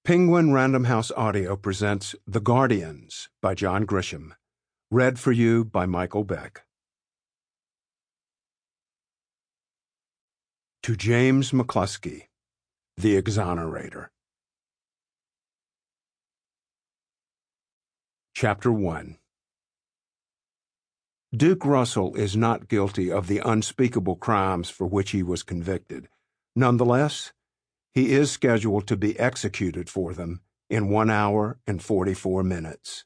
Penguin Random House Audio presents The Guardians by John Grisham, read for you by Michael Beck. To James McCluskey, The Exonerator. Chapter 1. Duke Russell is not guilty of the unspeakable crimes for which he was convicted. Nonetheless, he is scheduled to be executed for them in 1 hour and 44 minutes.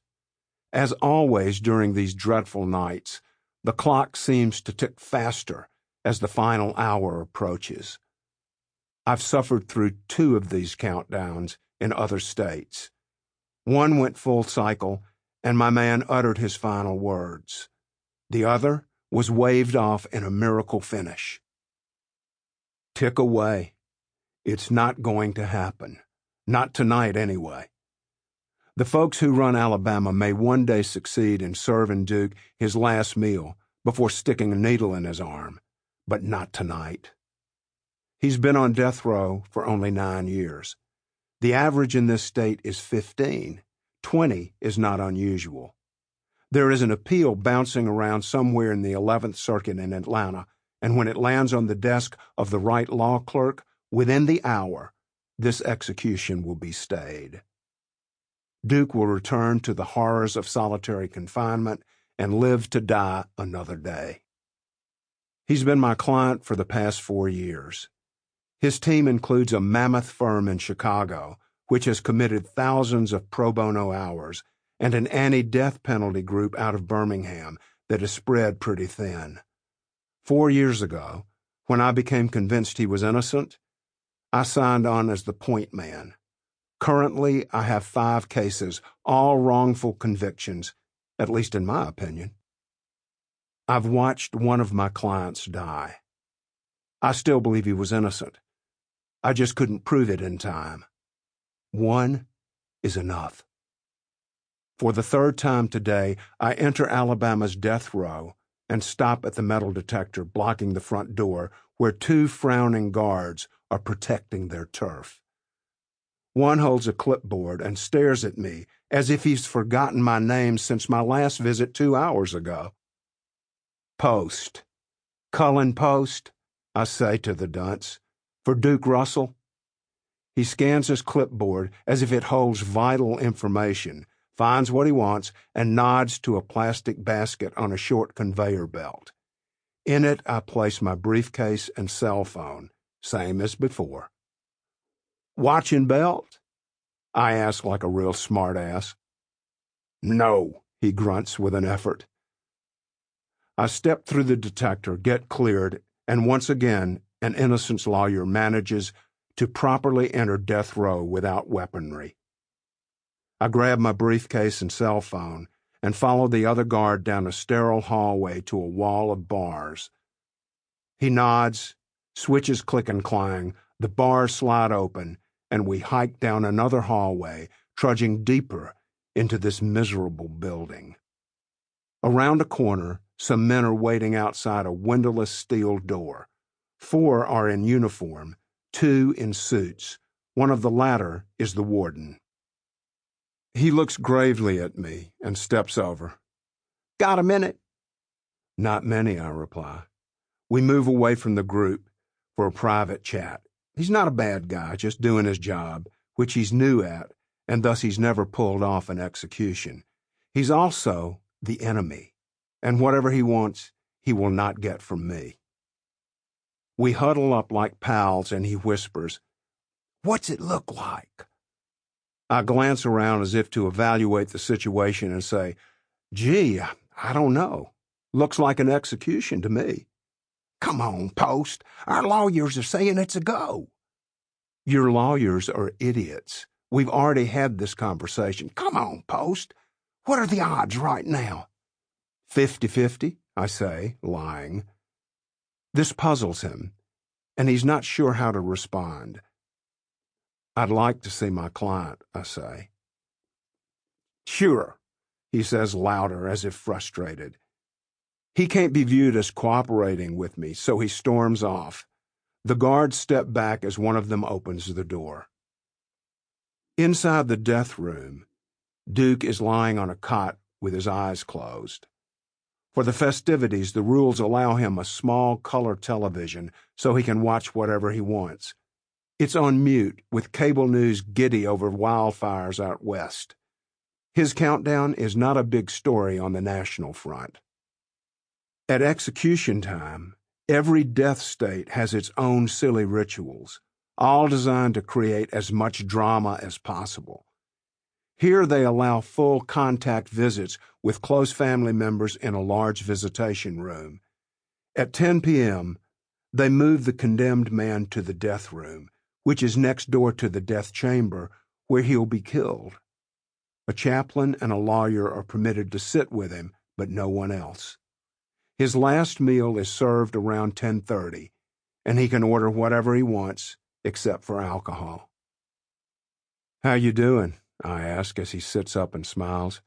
As always during these dreadful nights, the clock seems to tick faster as the final hour approaches. I've suffered through 2 of these countdowns in other states. One went full cycle, and my man uttered his final words. The other was waved off in a miracle finish. Tick away. It's not going to happen. Not tonight, anyway. The folks who run Alabama may one day succeed in serving Duke his last meal before sticking a needle in his arm, but not tonight. He's been on death row for only 9 years. The average in this state is 15. 20 is not unusual. There is an appeal bouncing around somewhere in the 11th Circuit in Atlanta, and when it lands on the desk of the right law clerk, within the hour, this execution will be stayed. Duke will return to the horrors of solitary confinement and live to die another day. He's been my client for the past 4 years. His team includes a mammoth firm in Chicago, which has committed thousands of pro bono hours, and an anti-death penalty group out of Birmingham that is spread pretty thin. 4 years ago, when I became convinced he was innocent, I signed on as the point man. Currently, I have 5 cases, all wrongful convictions, at least in my opinion. I've watched one of my clients die. I still believe he was innocent. I just couldn't prove it in time. 1 is enough. For the 3rd time today, I enter Alabama's death row and stop at the metal detector blocking the front door where 2 frowning guards are protecting their turf. One holds a clipboard and stares at me as if he's forgotten my name since my last visit 2 hours ago. Post. Cullen Post, I say to the dunce, for Duke Russell. He scans his clipboard as if it holds vital information, finds what he wants, and nods to a plastic basket on a short conveyor belt. In it, I place my briefcase and cell phone, same as before. Watch and belt? I ask like a real smart-ass. No, he grunts with an effort. I step through the detector, get cleared, and once again, an innocence lawyer manages to properly enter death row without weaponry. I grab my briefcase and cell phone and follow the other guard down a sterile hallway to a wall of bars. He nods, switches click and clang, the bars slide open, and we hike down another hallway, trudging deeper into this miserable building. Around a corner, some men are waiting outside a windowless steel door. 4 are in uniform, 2 in suits. One of the latter is the warden. He looks gravely at me and steps over. Got a minute? Not many, I reply. We move away from the group for a private chat. He's not a bad guy, just doing his job, which he's new at, and thus he's never pulled off an execution. He's also the enemy, and whatever he wants, he will not get from me. We huddle up like pals, and he whispers, "What's it look like?" I glance around as if to evaluate the situation and say, "Gee, I don't know. Looks like an execution to me." "Come on, Post. Our lawyers are saying it's a go." "Your lawyers are idiots. We've already had this conversation." "Come on, Post. What are the odds right now?" 50-50, I say, lying. This puzzles him, and he's not sure how to respond. "I'd like to see my client," I say. "Sure," he says louder, as if frustrated. He can't be viewed as cooperating with me, so he storms off. The guards step back as one of them opens the door. Inside the death room, Duke is lying on a cot with his eyes closed. For the festivities, the rules allow him a small color television so he can watch whatever he wants. It's on mute, with cable news giddy over wildfires out west. His countdown is not a big story on the national front. At execution time, every death state has its own silly rituals, all designed to create as much drama as possible. Here they allow full contact visits with close family members in a large visitation room. At 10 p.m., they move the condemned man to the death room, which is next door to the death chamber, where he'll be killed. A chaplain and a lawyer are permitted to sit with him, but no one else. His last meal is served around 10:30, and he can order whatever he wants, except for alcohol. "How you doing?" I ask as he sits up and smiles.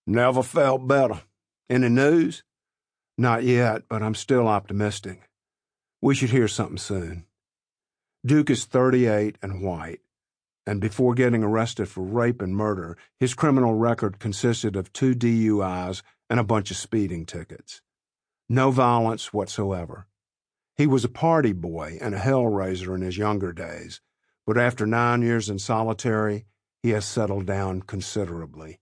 "Never felt better. Any news?" "Not yet, but I'm still optimistic. We should hear something soon." Duke is 38 and white, and before getting arrested for rape and murder, his criminal record consisted of 2 DUIs and a bunch of speeding tickets. No violence whatsoever. He was a party boy and a hellraiser in his younger days, but after 9 years in solitary, he has settled down considerably.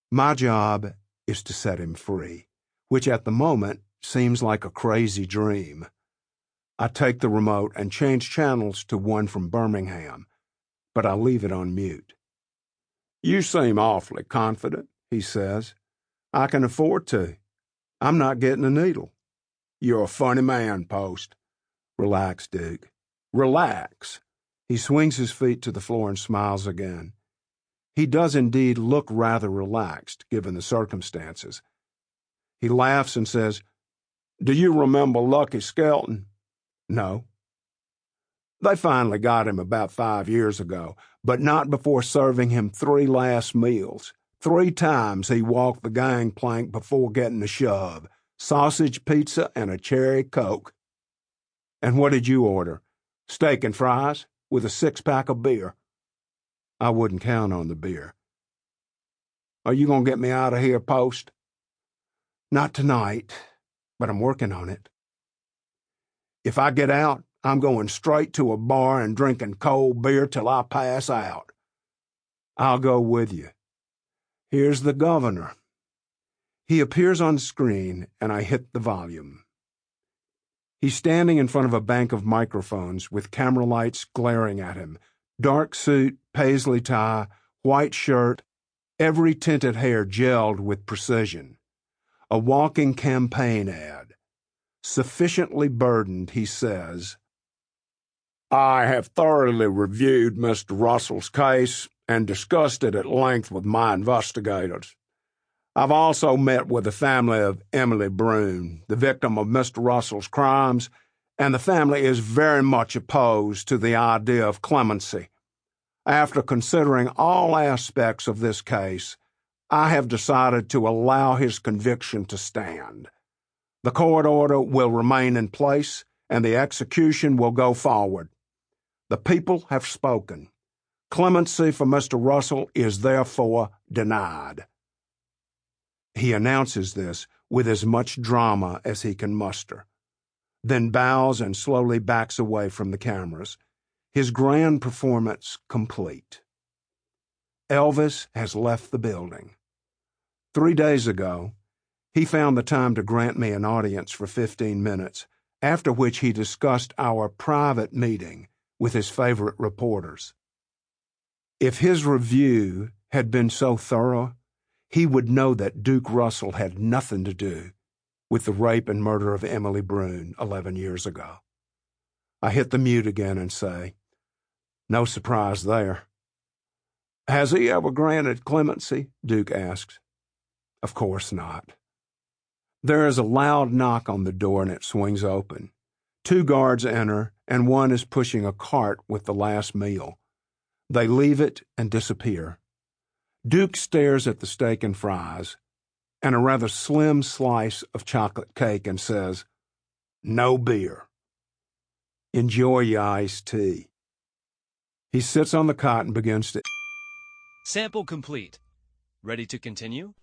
My job is to set him free, which at the moment seems like a crazy dream. I take the remote and change channels to one from Birmingham, but I leave it on mute. "You seem awfully confident," he says. "I can afford to. I'm not getting a needle." "You're a funny man, Post." "Relax, Duke. Relax." He swings his feet to the floor and smiles again. He does indeed look rather relaxed, given the circumstances. He laughs and says, "Do you remember Lucky Skelton?" "No." "They finally got him about 5 years ago, but not before serving him 3 last meals. 3 times he walked the gangplank before getting the shove. Sausage pizza and a cherry Coke." "And what did you order?" "Steak and fries, with a 6-pack of beer." "I wouldn't count on the beer." "Are you going to get me out of here, Post?" "Not tonight, but I'm working on it." "If I get out, I'm going straight to a bar and drinking cold beer till I pass out." "I'll go with you. Here's the governor." He appears on screen, and I hit the volume. He's standing in front of a bank of microphones with camera lights glaring at him. Dark suit, paisley tie, white shirt, every tinted hair gelled with precision. A walking campaign ad. Sufficiently burdened, he says, "I have thoroughly reviewed Mr. Russell's case and discussed it at length with my investigators. I've also met with the family of Emily Brune, the victim of Mr. Russell's crimes, and the family is very much opposed to the idea of clemency. After considering all aspects of this case, I have decided to allow his conviction to stand. The court order will remain in place, and the execution will go forward. The people have spoken. Clemency for Mr. Russell is therefore denied." He announces this with as much drama as he can muster, then bows and slowly backs away from the cameras, his grand performance complete. Elvis has left the building. 3 days ago, he found the time to grant me an audience for 15 minutes, after which he discussed our private meeting with his favorite reporters. If his review had been so thorough, he would know that Duke Russell had nothing to do with the rape and murder of Emily Brune 11 years ago. I hit the mute again and say, "No surprise there." "Has he ever granted clemency?" Duke asks. "Of course not." There is a loud knock on the door and it swings open. 2 guards enter, and one is pushing a cart with the last meal. They leave it and disappear. Duke stares at the steak and fries and a rather slim slice of chocolate cake and says, "No beer." "Enjoy your iced tea." He sits on the cot and begins to Sample complete. Ready to continue?